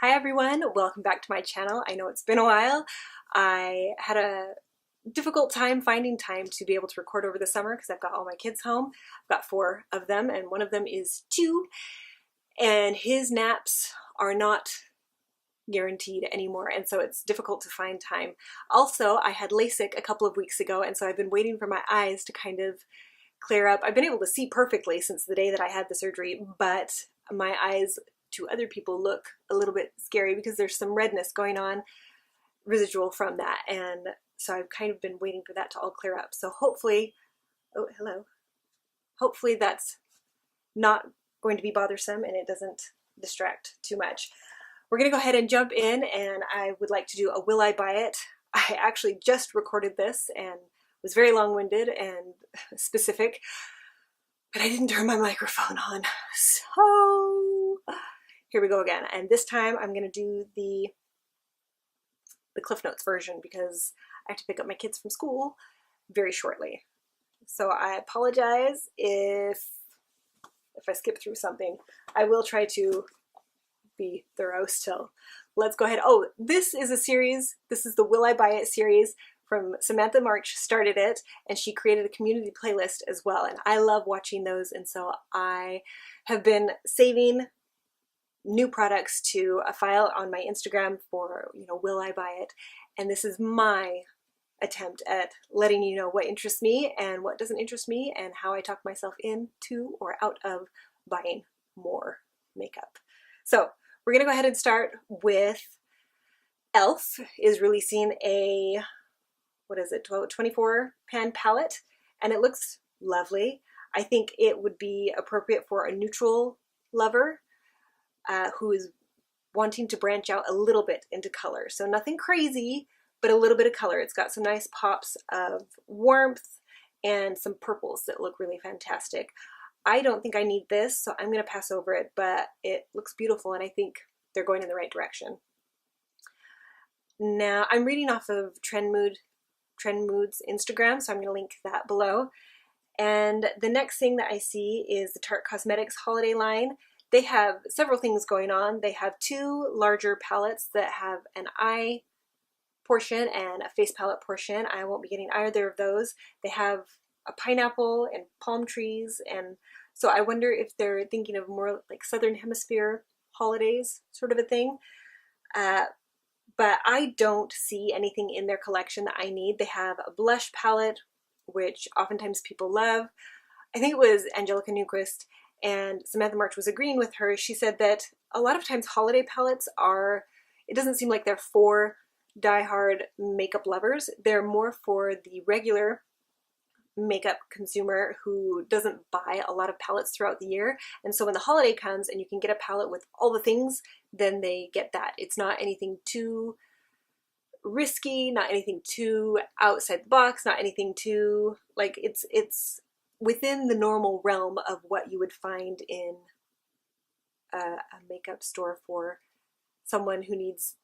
Hi everyone, welcome back to my channel. I know it's been a while. I had a difficult time finding time to be able to record over the summer because I've got all my kids home. I've got 4 of them and one of them is 2, and his naps are not guaranteed anymore, and so it's difficult to find time. Also, I had LASIK a couple of weeks ago, and so I've been waiting for my eyes to kind of clear up. I've been able to see perfectly since the day that I had the surgery, but my eyes to other people look a little bit scary because there's some redness going on residual from that, and so I've kind of been waiting for that to all clear up. So hopefully, oh hello, hopefully that's not going to be bothersome and it doesn't distract too much. We're gonna go ahead and jump in, and I would like to do a will I buy it. I actually just recorded this and was very long-winded and specific, but I didn't turn my microphone on, so here we go again. And this time I'm going to do the Cliff Notes version because I have to pick up my kids from school very shortly. So I apologize if I skip through something. I will try to be thorough still. Let's go ahead. Oh, this is a series. This is the Will I Buy It series from Samantha March. Started it, and she created a community playlist as well. And I love watching those, and so I have been saving new products to a file on my Instagram for, will I buy it? And this is my attempt at letting you know what interests me and what doesn't interest me, and how I talk myself into or out of buying more makeup. So we're gonna go ahead and start with e.l.f. is releasing a, what is it, 24 pan palette, and it looks lovely. I think it would be appropriate for a neutral lover who is wanting to branch out a little bit into color. So nothing crazy, but a little bit of color. It's got some nice pops of warmth and some purples that look really fantastic. I don't think I need this, so I'm going to pass over it, but it looks beautiful, and I think they're going in the right direction. Now, I'm reading off of Trend Mood's Instagram, so I'm going to link that below. And the next thing that I see is the Tarte Cosmetics holiday line. They have several things going on. They have 2 larger palettes that have an eye portion and a face palette portion. I won't be getting either of those. They have a pineapple and palm trees, and so I wonder if they're thinking of more like Southern Hemisphere holidays sort of a thing. But I don't see anything in their collection that I need. They have a blush palette, which oftentimes people love. I think it was Angelica Nyqvist, and Samantha March was agreeing with her. She said that a lot of times holiday palettes are, it doesn't seem like they're for die-hard makeup lovers. They're more for the regular makeup consumer who doesn't buy a lot of palettes throughout the year. And so when the holiday comes and you can get a palette with all the things, then they get that. It's not anything too risky, not anything too outside the box, not anything too, like, it's within the normal realm of what you would find in a makeup store for someone who needs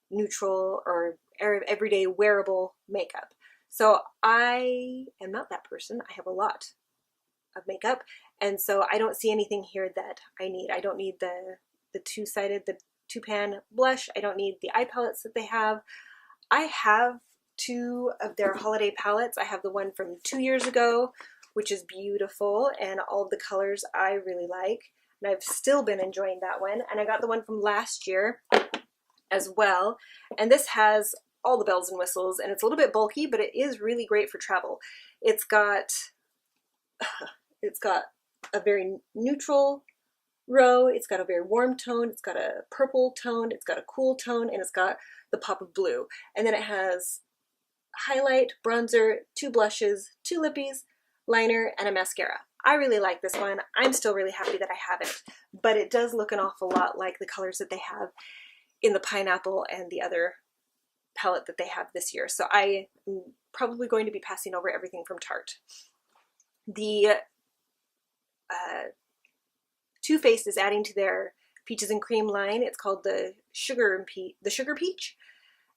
neutral or everyday wearable makeup. So I am not that person. I have a lot of makeup, and so I don't see anything here that I need. I don't need the two-sided, the 2-pan blush. I don't need the eye palettes that they have. I have 2 of their holiday palettes. I have the one from 2 years ago, which is beautiful, and all of the colors I really like, and I've still been enjoying that one. And I got the one from last year as well, and this has all the bells and whistles, and it's a little bit bulky, but it is really great for travel. It's got a very neutral row, it's got a very warm tone, it's got a purple tone, it's got a cool tone, and it's got the pop of blue. And then it has highlight, bronzer, 2 blushes, 2 lippies, liner, and a mascara. I really like this one. I'm still really happy that I have it, but it does look an awful lot like the colors that they have in the pineapple and the other palette that they have this year. So I am probably going to be passing over everything from Tarte. The Too Faced is adding to their Peaches and Cream line. It's called the Sugar Peach.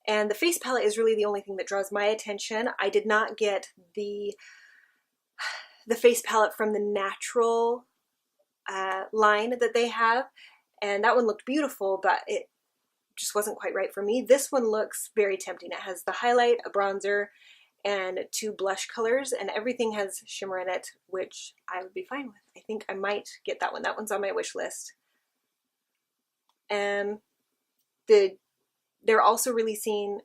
And the face palette is really the only thing that draws my attention. I did not get the face palette from the Natural line that they have, and that one looked beautiful, but just wasn't quite right for me. This one looks very tempting. It has the highlight, a bronzer, and 2 blush colors, and everything has shimmer in it, which I would be fine with. I think I might get that one. That one's on my wish list. And they're also releasing,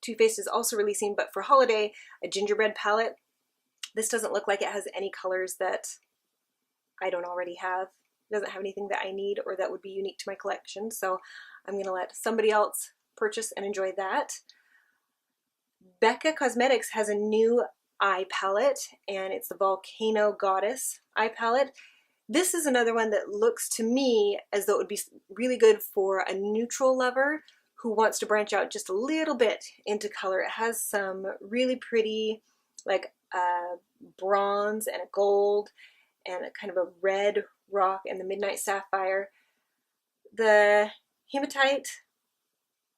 Too Faced is also releasing, but for holiday, a gingerbread palette. This doesn't look like it has any colors that I don't already have. It doesn't have anything that I need or that would be unique to my collection, so I'm gonna let somebody else purchase and enjoy that. Becca Cosmetics has a new eye palette, and it's the Volcano Goddess eye palette. This is another one that looks to me as though it would be really good for a neutral lover who wants to branch out just a little bit into color. It has some really pretty, like bronze and a gold and a kind of a red rock and the Midnight Sapphire. The Hematite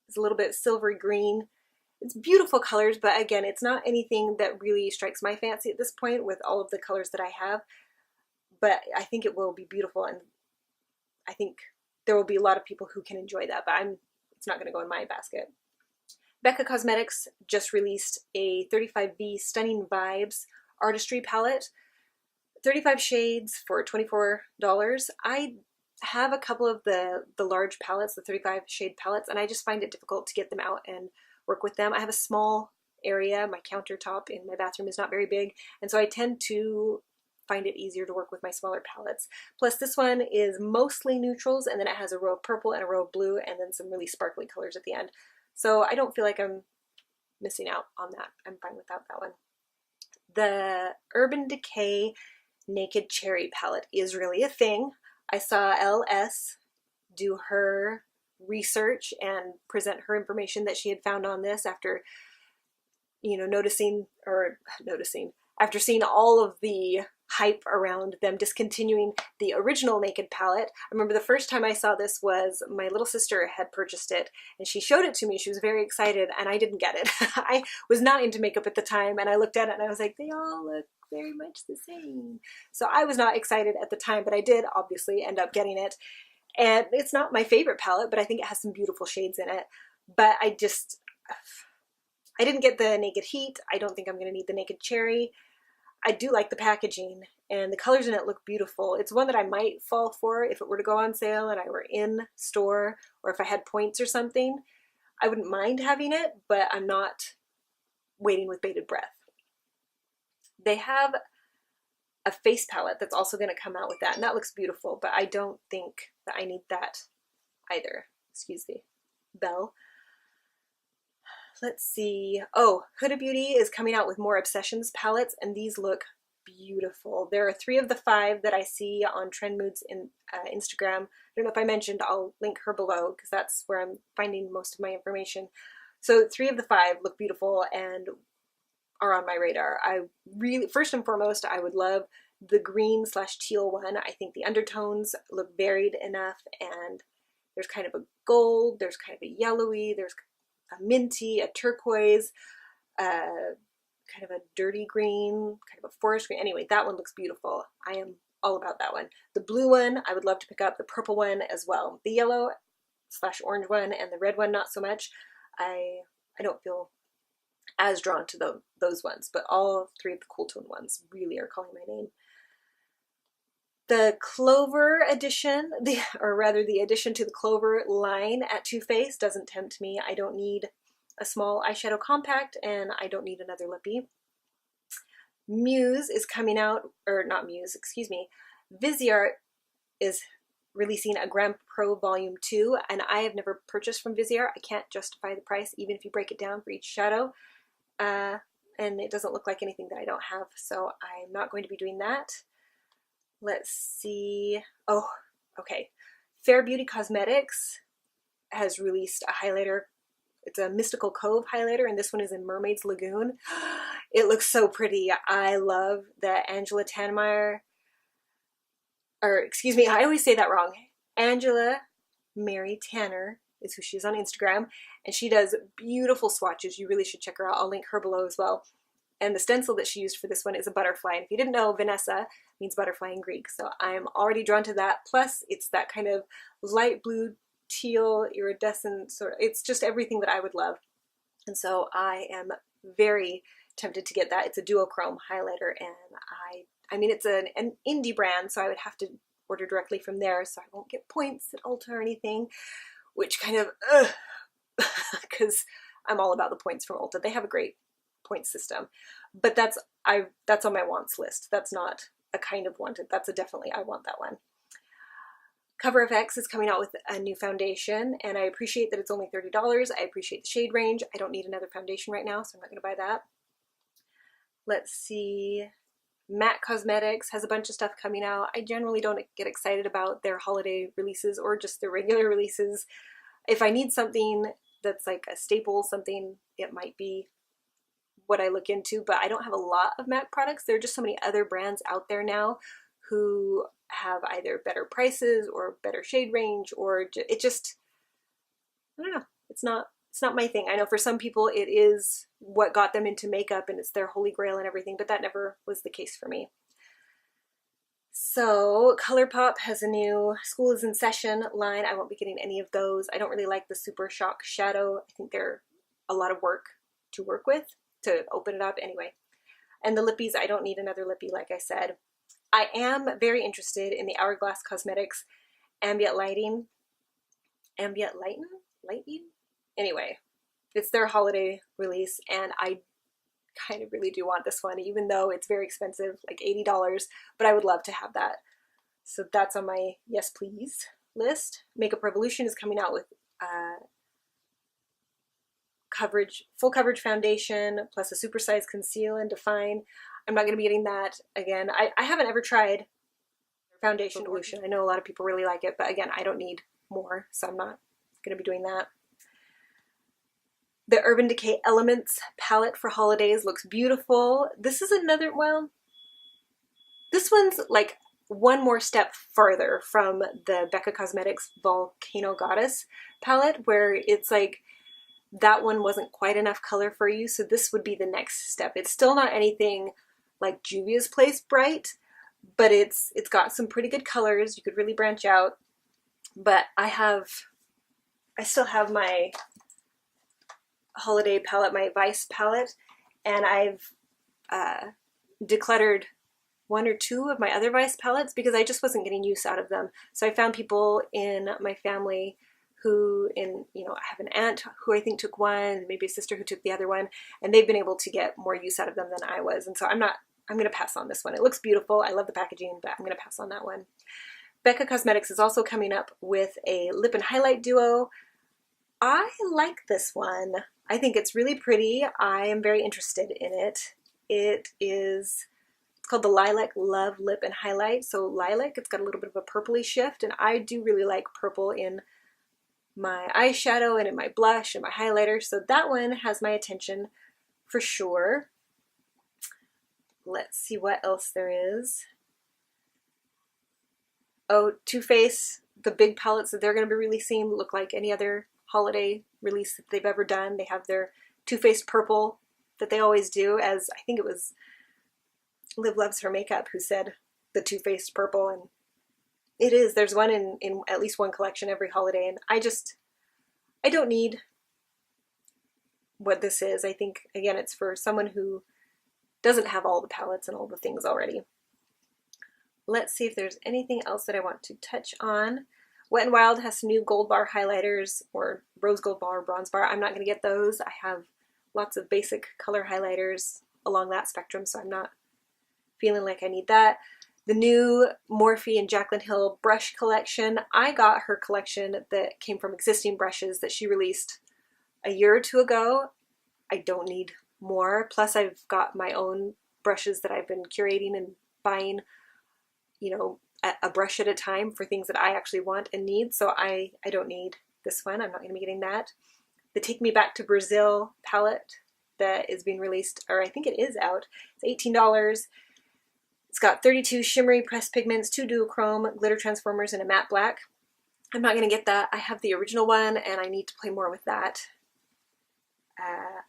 is a little bit silvery green. It's beautiful colors, but again, it's not anything that really strikes my fancy at this point with all of the colors that I have. But I think it will be beautiful, and I think there will be a lot of people who can enjoy that, but it's not going to go in my basket. Becca Cosmetics just released a 35V Stunning Vibes Artistry palette. 35 shades for $24. I have a couple of the large palettes, the 35 shade palettes, and I just find it difficult to get them out and work with them. I have a small area. My countertop in my bathroom is not very big, and so I tend to find it easier to work with my smaller palettes. Plus this one is mostly neutrals, and then it has a row of purple and a row of blue and then some really sparkly colors at the end. So I don't feel like I'm missing out on that. I'm fine without that one. The Urban Decay Naked Cherry palette is really a thing. I saw LS do her research and present her information that she had found on this after, you know, after seeing all of the hype around them discontinuing the original Naked palette. I remember the first time I saw this was my little sister had purchased it and she showed it to me. She was very excited and I didn't get it. I was not into makeup at the time and I looked at it and I was like, they all look very much the same. So I was not excited at the time, but I did obviously end up getting it. And it's not my favorite palette, but I think it has some beautiful shades in it. But I didn't get the Naked Heat. I don't think I'm going to need the Naked Cherry. I do like the packaging and the colors in it look beautiful. It's one that I might fall for if it were to go on sale and I were in store, or if I had points or something. I wouldn't mind having it, but I'm not waiting with bated breath. They have a face palette that's also going to come out with that, and that looks beautiful, but I don't think that I need that either. Excuse the bell. Let's see. Oh, Huda Beauty is coming out with more Obsessions palettes, and these look beautiful. There are 3 of the 5 that I see on Trend Moods in Instagram. I don't know if I mentioned, I'll link her below because that's where I'm finding most of my information. So 3 of the 5 look beautiful and are on my radar. I really, first and foremost, I would love the green/teal one. I think the undertones look varied enough, and there's kind of a gold, there's kind of a yellowy, there's a minty, a turquoise, kind of a dirty green, kind of a forest green. Anyway, that one looks beautiful. I am all about that one. The blue one, I would love to pick up. The purple one as well. The yellow/orange one and the red one, not so much. I don't feel as drawn to those ones, but all 3 of the cool tone ones really are calling my name. The Clover edition, the addition to the Clover line at Too Faced doesn't tempt me. I don't need a small eyeshadow compact, and I don't need another lippy. Muse is coming out, or not Muse, excuse me. Viseart is releasing a Grand Pro Volume 2, and I have never purchased from Viseart. I can't justify the price, even if you break it down for each shadow. And it doesn't look like anything that I don't have, so I'm not going to be doing that. Let's see. Oh, okay. Fair Beauty Cosmetics has released a highlighter. It's a Mystical Cove highlighter, and this one is in Mermaid's Lagoon. It looks so pretty. I love the Angela Tanmeyer, or excuse me, I always say that wrong. Angela Mary Tanner is who she is on Instagram, and she does beautiful swatches. You really should check her out. I'll link her below as well. And the stencil that she used for this one is a butterfly. And if you didn't know, Vanessa means butterfly in Greek. So I'm already drawn to that. Plus, it's that kind of light blue teal, iridescent sort of, it's just everything that I would love. And so I am very tempted to get that. It's a duochrome highlighter, and I mean, it's an indie brand, so I would have to order directly from there, so I won't get points at Ulta or anything, which kind of, because I'm all about the points from Ulta. They have a great point system, but that's on my wants list. That's not a kind of wanted. That's a definitely I want that one. Cover FX is coming out with a new foundation, and I appreciate that it's only $30. I appreciate the shade range. I don't need another foundation right now, so I'm not going to buy that. Let's see. MAC Cosmetics has a bunch of stuff coming out. I generally don't get excited about their holiday releases or just their regular releases. If I need something that's like a staple, something, it might be what I look into, but I don't have a lot of MAC products. There are just so many other brands out there now who have either better prices or better shade range, or it just, I don't know, it's not my thing. I know for some people it is what got them into makeup and it's their holy grail and everything, but that never was the case for me. So ColourPop has a new School is in Session line. I won't be getting any of those. I don't really like the Super Shock Shadow. I think they're a lot of work to work with to open it up anyway. And the lippies, I don't need another lippy, like I said. I am very interested in the Hourglass Cosmetics Ambient Lighting. Anyway, it's their holiday release, and I kind of really do want this one, even though it's very expensive, like $80, but I would love to have that. So that's on my yes please list. Makeup Revolution is coming out with full coverage foundation plus a supersized conceal and define. I'm not going to be getting that again. I haven't ever tried Foundation Revolution. I know a lot of people really like it, but again, I don't need more, so I'm not going to be doing that. The Urban Decay Elements palette for holidays looks beautiful. This is another, well, this one's like one more step farther from the Becca Cosmetics Volcano Goddess palette, where it's like that one wasn't quite enough color for you, so this would be the next step. It's still not anything like Juvia's Place Bright, but it's got some pretty good colors. You could really branch out. But I still have my holiday palette, my Vice palette, and I've decluttered one or two of my other Vice palettes because I just wasn't getting use out of them. So I found people in my family who, I have an aunt who I think took one, maybe a sister who took the other one, and they've been able to get more use out of them than I was. And so I'm going to pass on this one. It looks beautiful. I love the packaging, but I'm going to pass on that one. Becca Cosmetics is also coming up with a lip and highlight duo. I like this one. I think it's really pretty. I am very interested in it. It's called the Lilac Love Lip and Highlight. So lilac, it's got a little bit of a purpley shift, and I do really like purple in my eyeshadow and in my blush and my highlighter. So that one has my attention for sure. Let's see what else there is. Oh, Too Faced, the big palettes that they're going to be releasing look like any other holiday release that they've ever done. They have their Too Faced purple that they always do, as I think it was Liv Loves Her Makeup who said the Too Faced purple, and it is. There's one in at least one collection every holiday, and I don't need what this is. I think, again, it's for someone who doesn't have all the palettes and all the things already. Let's see if there's anything else that I want to touch on. Wet n Wild has some new gold bar highlighters, or rose gold bar, bronze bar. I'm not going to get those. I have lots of basic color highlighters along that spectrum, so I'm not feeling like I need that. The new Morphe and Jaclyn Hill brush collection. I got her collection that came from existing brushes that she released a year or two ago. I don't need more. Plus I've got my own brushes that I've been curating and buying, a brush at a time for things that I actually want and need. So I don't need this one. I'm not going to be getting that. The Take Me Back to Brazil palette that is being released, or I think it is out. It's $18. It's got 32 shimmery pressed pigments, 2 duochrome, glitter transformers, and a matte black. I'm not going to get that. I have the original one, and I need to play more with that.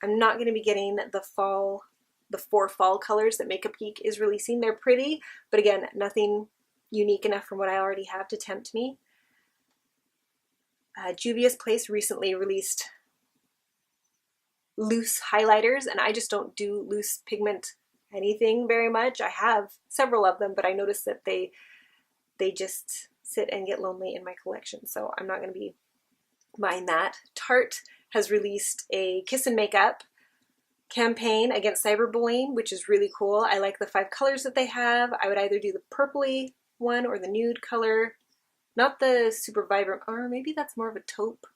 I'm not going to be getting the 4 fall colors that Makeup Geek is releasing. They're pretty, but again, nothing unique enough from what I already have to tempt me. Juvia's Place recently released loose highlighters, and I just don't do loose pigment anything very much. I have several of them, but I noticed that they just sit and get lonely in my collection, so I'm not going to be buying that. Tarte has released a Kiss and Makeup campaign against cyberbullying, which is really cool. I like the 5 colors that they have. I would either do the purpley one or the nude color, not the super vibrant, or maybe that's more of a taupe.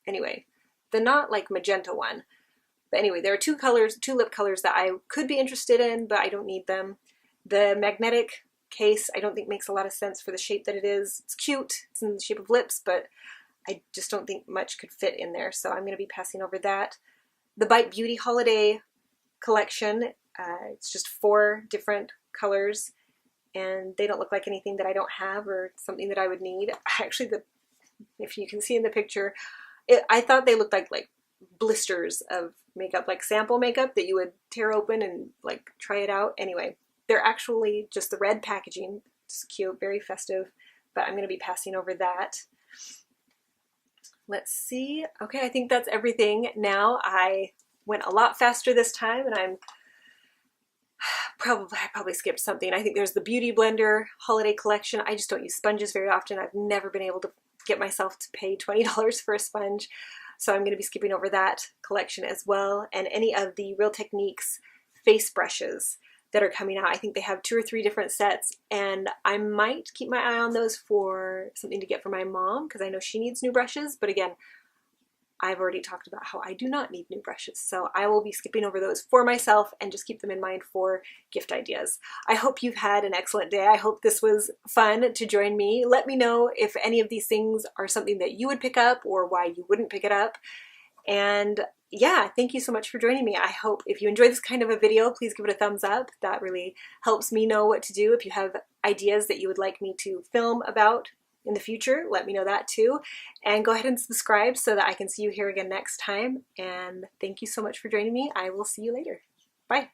Anyway, the not like magenta one. But anyway, there are 2 colors, 2 lip colors that I could be interested in, but I don't need them. The magnetic case I don't think makes a lot of sense for the shape that it is. It's cute, it's in the shape of lips, but I just don't think much could fit in there, so I'm going to be passing over that. The Bite Beauty Holiday Collection, it's just 4 different colors, and they don't look like anything that I don't have or something that I would need. Actually, if you can see in the picture, I thought they looked like blisters of makeup, like sample makeup that you would tear open and like try it out. Anyway, they're actually just the red packaging. It's cute, very festive, but I'm going to be passing over that. Let's see. Okay, I think that's everything. Now I went a lot faster this time, and I probably skipped something. I think there's the Beauty Blender Holiday Collection. I just don't use sponges very often. I've never been able to get myself to pay $20 for a sponge, so I'm going to be skipping over that collection as well. And any of the Real Techniques face brushes that are coming out. I think they have 2 or 3 different sets, and I might keep my eye on those for something to get for my mom, because I know she needs new brushes. But again, I've already talked about how I do not need new brushes, so I will be skipping over those for myself and just keep them in mind for gift ideas. I hope you've had an excellent day. I hope this was fun to join me. Let me know if any of these things are something that you would pick up or why you wouldn't pick it up. And yeah, thank you so much for joining me. I hope if you enjoyed this kind of a video, please give it a thumbs up. That really helps me know what to do. If you have ideas that you would like me to film about in the future, let me know that too. And go ahead and subscribe so that I can see you here again next time. And thank you so much for joining me. I will see you later. Bye.